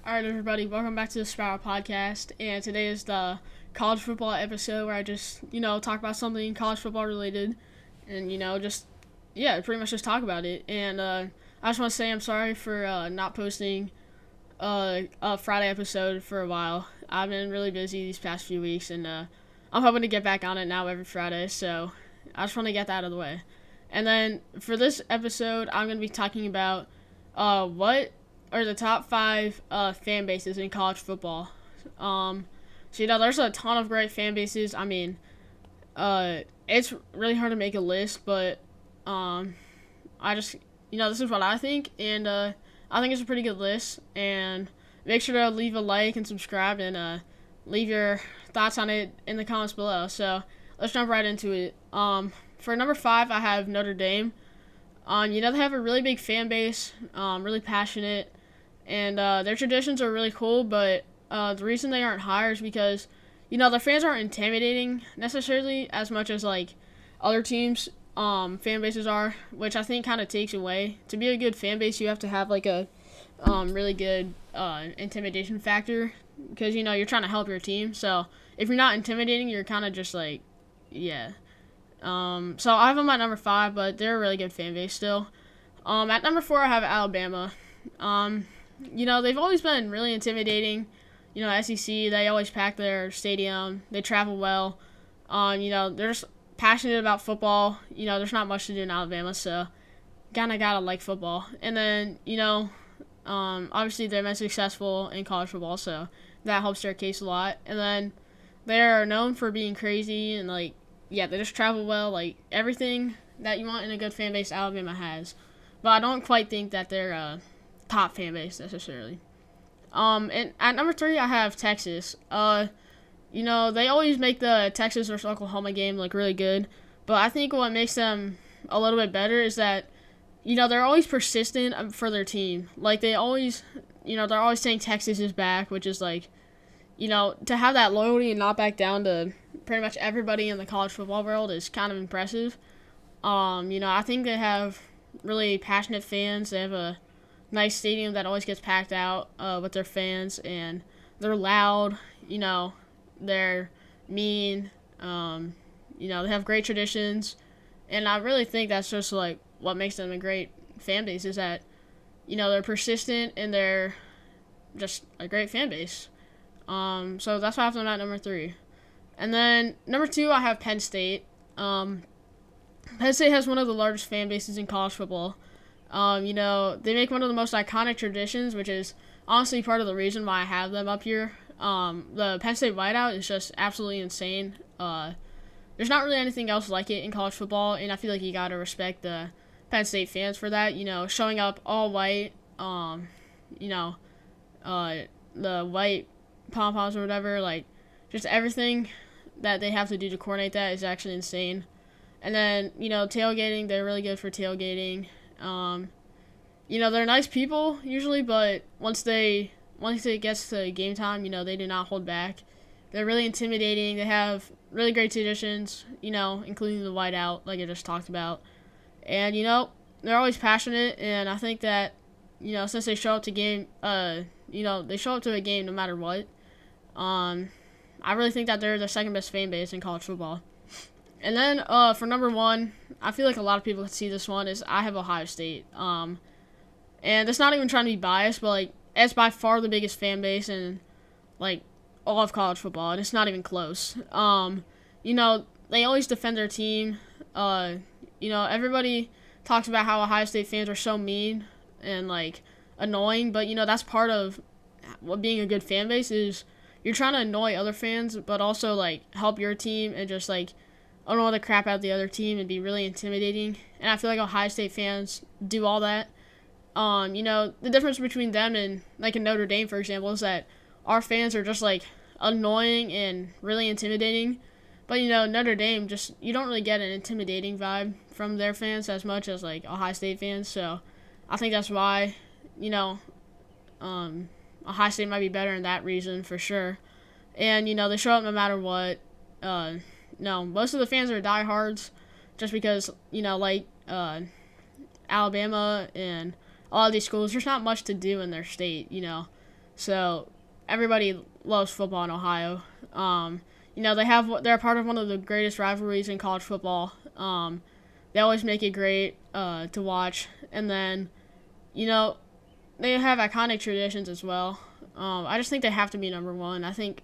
Alright, everybody, welcome back to the Sprout Podcast, and today is the college football episode where I just, talk about something college football related, and, pretty much just talk about it. And I just want to say I'm sorry for not posting a Friday episode for a while. I've been really busy these past few weeks, and I'm hoping to get back on it now every Friday, so I just want to get that out of the way. And then for this episode, I'm going to be talking about what are the top 5 fan bases in college football. There's a ton of great fan bases. I mean, it's really hard to make a list, but this is what I think, and I think it's a pretty good list. And make sure to leave a like and subscribe, and leave your thoughts on it in the comments below. So let's jump right into it. For number 5, I have Notre Dame. They have a really big fan base, really passionate, and their traditions are really cool, but the reason they aren't higher is because, their fans aren't intimidating necessarily as much as, other teams' fan bases are, which I think kind of takes away. To be a good fan base, you have to have, a really good intimidation factor, because, you're trying to help your team. So if you're not intimidating, you're kind of just, yeah. So I have them at number 5, but they're a really good fan base still. At number 4, I have Alabama. They've always been really intimidating. SEC, they always pack their stadium. They travel well. They're just passionate about football. There's not much to do in Alabama, so gotta like football. And then, obviously they've been successful in college football, so that helps their case a lot. And then they're known for being crazy and, they just travel well. Everything that you want in a good fan base, Alabama has. But I don't quite think that they're top fan base necessarily. And at number 3, I have Texas. They always make the Texas versus Oklahoma game look really good. But I think what makes them a little bit better is that, they're always persistent for their team. They always, they're always saying Texas is back, which is to have that loyalty and not back down to pretty much everybody in the college football world is kind of impressive. I think they have really passionate fans. They have a nice stadium that always gets packed out with their fans, and they're loud. They're mean. They have great traditions, and I really think that's just what makes them a great fan base is that they're persistent and they're just a great fan base. So that's why I have them at number 3. And then number 2, I have Penn State. Penn State has one of the largest fan bases in college football. They make one of the most iconic traditions, which is honestly part of the reason why I have them up here. The Penn State whiteout is just absolutely insane. There's not really anything else like it in college football, and I feel like you gotta respect the Penn State fans for that. Showing up all white, the white pom-poms or whatever, just everything that they have to do to coordinate that is actually insane. And then, tailgating, they're really good for tailgating. They're nice people usually, but once it gets to game time, they do not hold back. They're really intimidating. They have really great traditions, including the whiteout, like I just talked about. And, they're always passionate, and I think that, since they show up to they show up to a game no matter what. I really think that they're the second best fan base in college football. And then for number 1, I feel like a lot of people can see this one, is I have Ohio State. And it's not even trying to be biased, but it's by far the biggest fan base in all of college football, and it's not even close. They always defend their team. Everybody talks about how Ohio State fans are so mean and annoying, but that's part of what being a good fan base is. You're trying to annoy other fans, but also help your team and just annoy the crap out of the other team and be really intimidating. And I feel like Ohio State fans do all that. The difference between them and a Notre Dame, for example, is that our fans are just annoying and really intimidating. But Notre Dame, just you don't really get an intimidating vibe from their fans as much as Ohio State fans. So I think that's why Ohio State might be better in that reason for sure. And they show up no matter what. Most of the fans are diehards, just because Alabama and a lot of these schools, there's not much to do in their state. So everybody loves football in Ohio. They're part of one of the greatest rivalries in college football. They always make it great to watch, and then they have iconic traditions as well. I just think they have to be number one. I think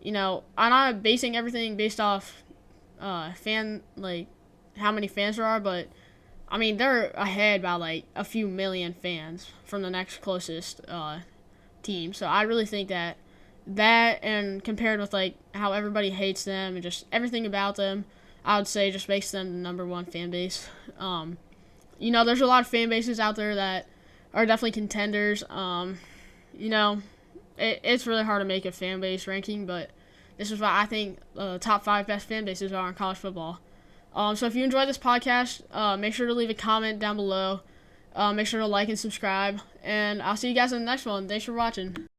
I'm not basing everything based off fan like how many fans there are, but I mean they're ahead by like a few million fans from the next closest team. So I really think that and compared with like how everybody hates them and just everything about them, I would say just makes them the number one fan base. There's a lot of fan bases out there that are definitely contenders. It's really hard to make a fan base ranking, but this is why I think the top 5 best fan bases are in college football. So if you enjoyed this podcast, make sure to leave a comment down below. Make sure to like and subscribe, and I'll see you guys in the next one. Thanks for watching.